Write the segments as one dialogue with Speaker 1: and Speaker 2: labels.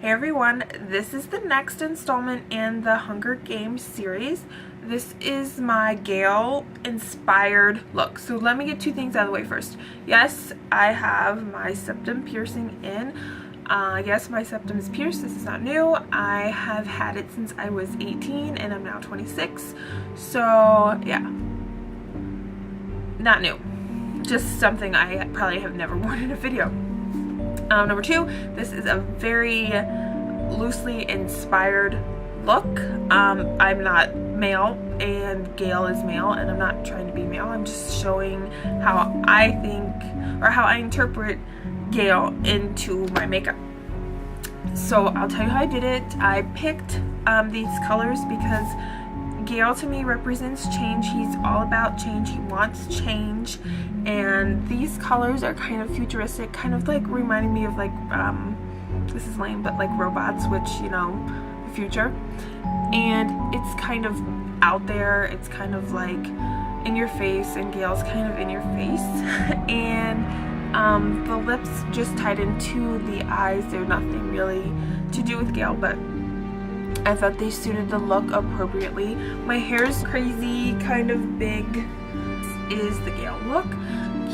Speaker 1: Hey everyone, this is the next installment in the Hunger Games series. This is my Gale inspired look. So let me get two things out of the way first. Yes, I have my septum piercing in. Yes, my septum is pierced. This is not new. I have had it since I was 18 and I'm now 26. So yeah, not new. Just something I probably have never worn in a video. Number two, this is a very loosely inspired look. I'm not male and Gale is male, and I'm not trying to be male. I'm just showing how I think or how I interpret Gale into my makeup. So I'll tell you how I did it. I picked these colors because Gale to me represents change. He's all about change. He wants change, and these colors are kind of futuristic, kind of like reminding me of like this is lame, but like robots, which, you know, the future. And it's kind of out there. It's kind of like in your face, and Gale's kind of in your face. And the lips just tied into the eyes. They're nothing really to do with Gale, but I thought they suited the look appropriately. My hair's crazy, kind of big. This is the Gale look.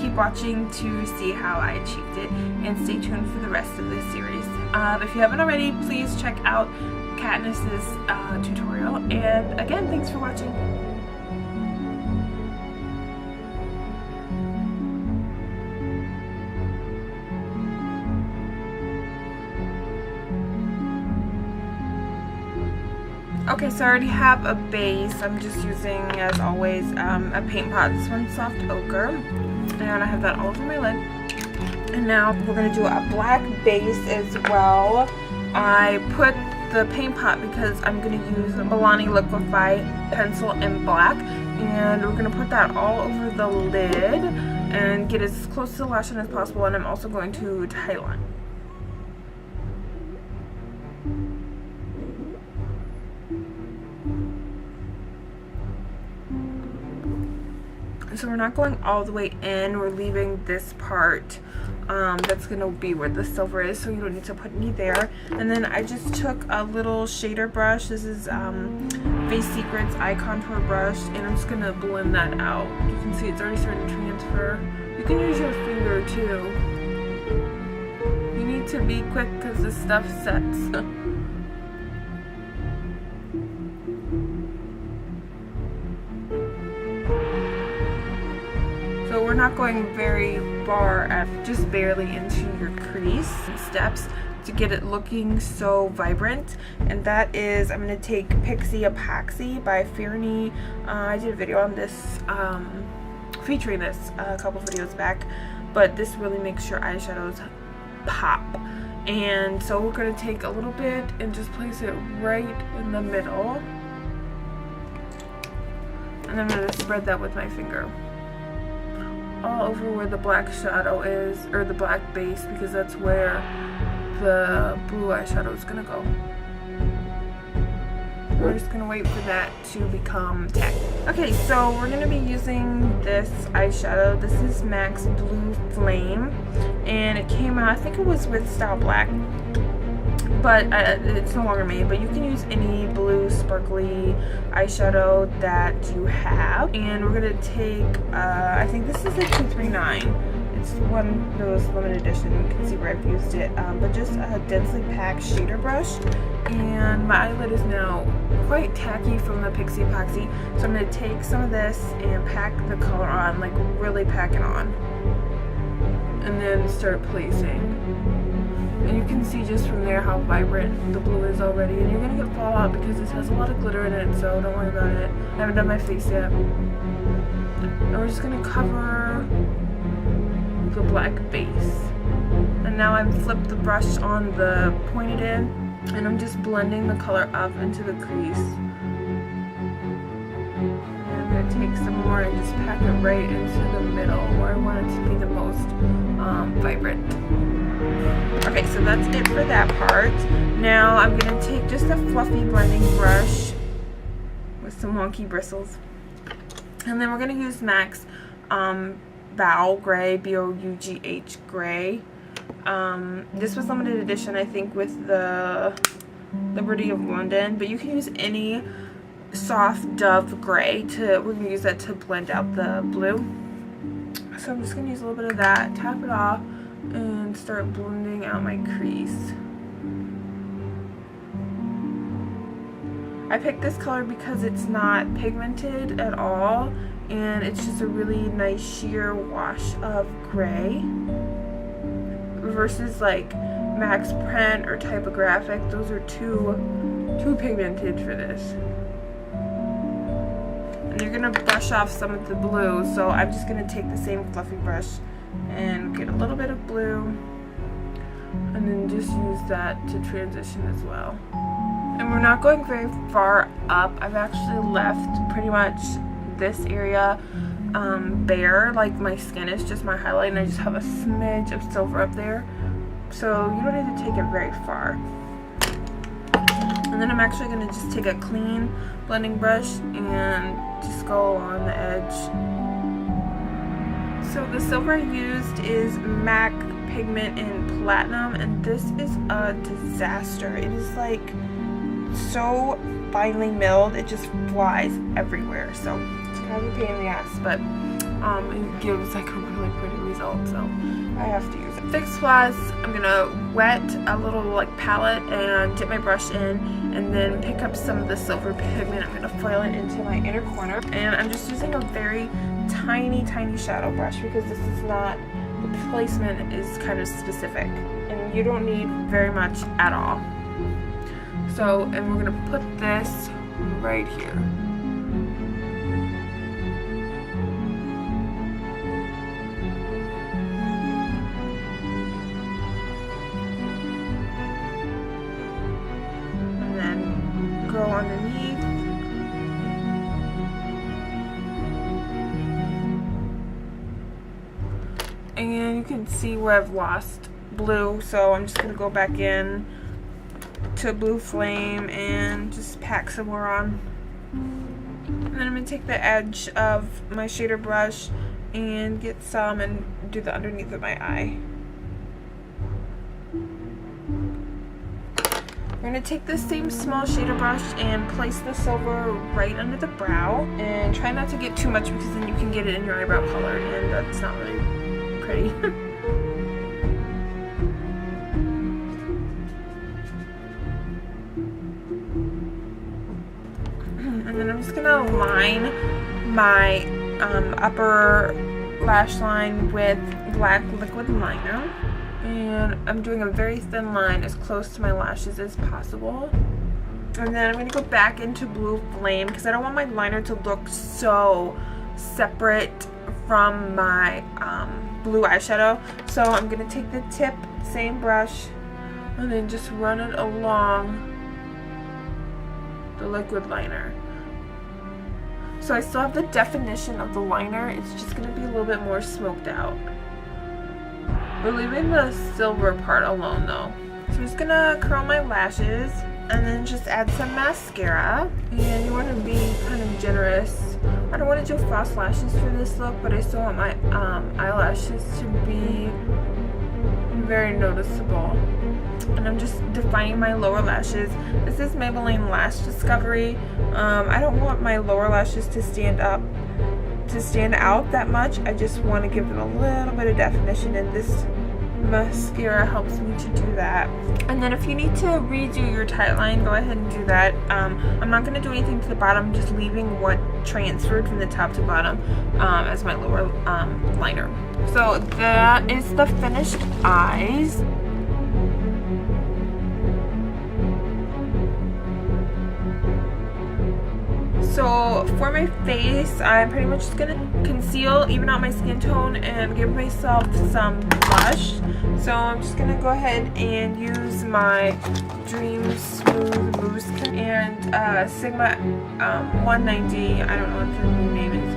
Speaker 1: Keep watching to see how I achieved it, and stay tuned for the rest of this series. If you haven't already, please check out Katniss's tutorial. And again, thanks for watching. Okay, so I already have a base. I'm just using, as always, a paint pot. This one's soft ochre, and I have that all over my lid. And now we're going to do a black base as well. I put the paint pot because I'm going to use a Milani Liquify pencil in black, and we're going to put that all over the lid and get as close to the lash line as possible. And I'm also going to tightline. So we're not going all the way in. We're leaving this part that's going to be where the silver is, so you don't need to put any there. And then I just took a little shader brush. This is Face Secrets Eye Contour brush, and I'm just going to blend that out. You can see it's already starting to transfer. You can use your finger too. You need to be quick because this stuff sets. So we're not going very far, just barely into your crease steps to get it looking so vibrant. And that is, I'm going to take Pixie Epoxy by Fearney. I did a video on this, featuring this a couple videos back, but this really makes your eyeshadows pop. And so we're going to take a little bit and just place it right in the middle. And I'm going to spread that with my finger all over where the black shadow is, or the black base, because that's where the blue eyeshadow is gonna go. We're just gonna wait for that to become tacky. Okay, so we're gonna be using this eyeshadow. This is MAC's Blue Flame, and it came out, I think it was with Style Black, but it's no longer made. But you can use any blue sparkly eyeshadow that you have. And we're gonna take I think this is a 239. It's one of those limited edition. You can see where I've used it, but just a densely packed shader brush. And my eyelid is now quite tacky from the Pixie Epoxy, so I'm gonna take some of this and pack the color on, like really pack it on, and then start placing. And you can see just from there how vibrant the blue is already. And you're going to get fallout because this has a lot of glitter in it, so don't worry about it. I haven't done my face yet. And we're just going to cover the black base. And now I've flipped the brush on the pointed end, and I'm just blending the color up into the crease. And I'm going to take some more and just pack it right into the middle where I want it to be the most vibrant. Okay, so that's it for that part. Now I'm going to take just a fluffy blending brush with some wonky bristles. And then we're going to use MAC's Bough Gray, B-O-U-G-H Gray. This was limited edition, I think, with the Liberty of London, but you can use any soft Dove gray we're going to use that to blend out the blue. So I'm just going to use a little bit of that, tap it off, and start blending out my crease. I picked this color because it's not pigmented at all, and it's just a really nice sheer wash of gray versus like Max Print or Typographic. Those are too pigmented for this. And you're gonna brush off some of the blue, so I'm just gonna take the same fluffy brush and get a little bit of blue and then just use that to transition as well. And we're not going very far up. I've actually left pretty much this area bare, like my skin is just my highlight, and I just have a smidge of silver up there, so you don't need to take it very far. And then I'm actually going to just take a clean blending brush and just go along the edge. So the silver I used is MAC Pigment in Platinum, and this is a disaster. It is like so finely milled, it just flies everywhere, so it's kind of a pain in the ass, but it gives like a really pretty result, so I have to use it. Fix Plus, I'm gonna wet a little like palette and dip my brush in, and then pick up some of the silver pigment. I'm gonna foil it into my inner corner, and I'm just using a very tiny shadow brush because this is not, the placement is kind of specific, and you don't need very much at all. So, and we're gonna put this right here. And then go underneath. And you can see where I've lost blue, so I'm just gonna go back in to Blue Flame and just pack some more on. And then I'm going to take the edge of my shader brush and get some and do the underneath of my eye. We're going to take this same small shader brush and place the silver right under the brow, and try not to get too much because then you can get it in your eyebrow color, and that's not really pretty. And then I'm just gonna line my upper lash line with black liquid liner, and I'm doing a very thin line as close to my lashes as possible. And then I'm gonna go back into Blue Flame because I don't want my liner to look so separate from my blue eyeshadow. So I'm gonna take the tip, same brush, and then just run it along the liquid liner. So I still have the definition of the liner, it's just going to be a little bit more smoked out. We're leaving the silver part alone though. So I'm just going to curl my lashes and then just add some mascara. And you want to be kind of generous. I don't want to do false lashes for this look, but I still want my eyelashes to be very noticeable. And I'm just defining my lower lashes. This is Maybelline Lash Discovery. I don't want my lower lashes to stand out that much. I just want to give them a little bit of definition, and this mascara helps me to do that. And then if you need to redo your tight line, go ahead and do that. I'm not going to do anything to the bottom, just leaving what transferred from the top to bottom as my lower liner. So that is the finished eyes. So for my face, I'm pretty much just going to conceal, even out my skin tone, and give myself some blush. So I'm just going to go ahead and use my Dream Smooth Mousse and Sigma 190, I don't know what the new name is.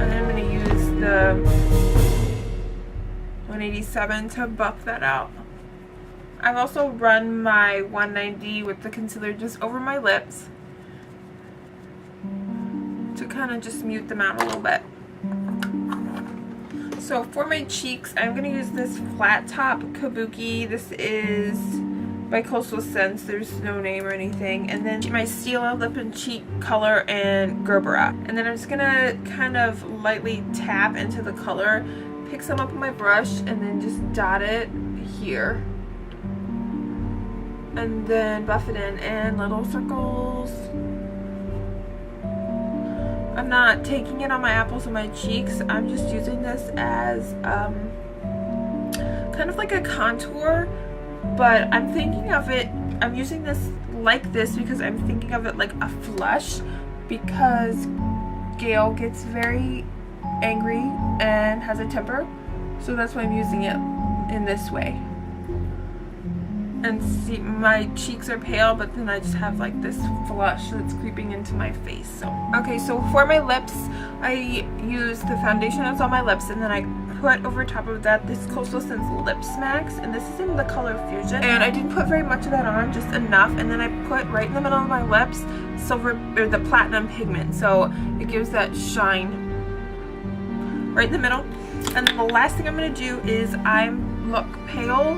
Speaker 1: And then I'm going to use the 187 to buff that out. I've also run my 190 with the concealer just over my lips to to kind of just mute them out a little bit. So for my cheeks, I'm going to use this flat top kabuki. This is by Coastal Scents. There's no name or anything. And then my Stila lip and cheek color and Gerbera. And then I'm just going to kind of lightly tap into the color, pick some up with my brush, and then just dot it here. And then buff it in little circles. I'm not taking it on my apples and my cheeks. I'm just using this as kind of like a contour, but I'm thinking of it, I'm using this like this because I'm thinking of it like a flush, because Gale gets very angry and has a temper, so that's why I'm using it in this way. And see, my cheeks are pale, but then I just have like this flush that's creeping into my face. So okay, so for my lips, I use the foundation that's on my lips, and then I put over top of that this Coastal Scents Lip Smacks, and this is in the color Fusion. And I didn't put very much of that on, just enough. And then I put right in the middle of my lips silver, or the platinum pigment, so it gives that shine right in the middle. And then the last thing I'm gonna do is I look pale.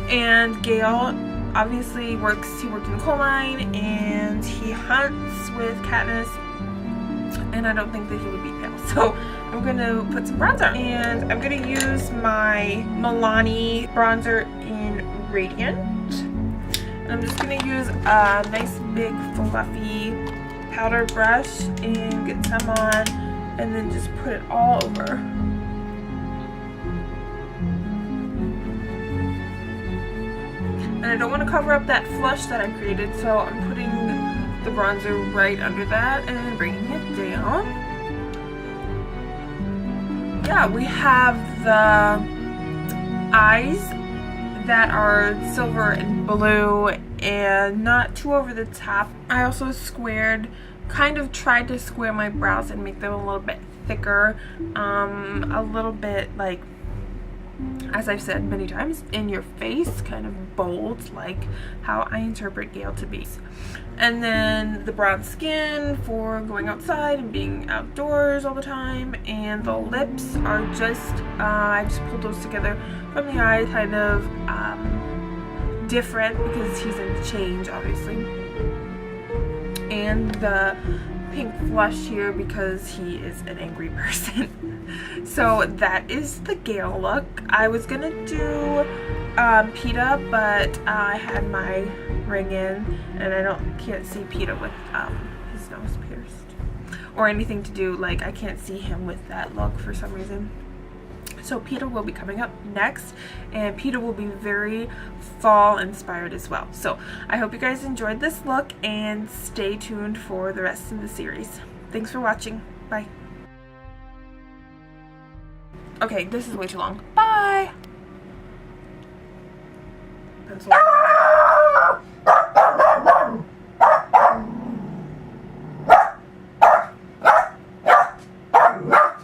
Speaker 1: And Gale obviously worked in the coal mine, and he hunts with Katniss, and I don't think that he would be pale. So I'm going to put some bronzer, and I'm going to use my Milani bronzer in Radiant. And I'm just going to use a nice big fluffy powder brush and get some on, and then just put it all over. And I don't want to cover up that flush that I created, so I'm putting the bronzer right under that and bringing it down. Yeah, we have the eyes that are silver and blue and not too over the top. I also kind of tried to square my brows and make them a little bit thicker, a little bit like, as I've said many times, in your face, kind of bold, like how I interpret Gale to be. And then the brown skin for going outside and being outdoors all the time. And the lips are just, I just pulled those together from the eye, kind of different because he's in change, obviously. And the pink flush here because he is an angry person. So that is the Gale look. I was gonna do Peta, but I had my ring in, and I can't see Peta with his nose pierced or anything to do, like I can't see him with that look for some reason. So Peta will be coming up next, and Peta will be very fall inspired as well. So I hope you guys enjoyed this look, and stay tuned for the rest of the series. Thanks for watching. Bye. Okay, this is way too long. Bye! Pencil.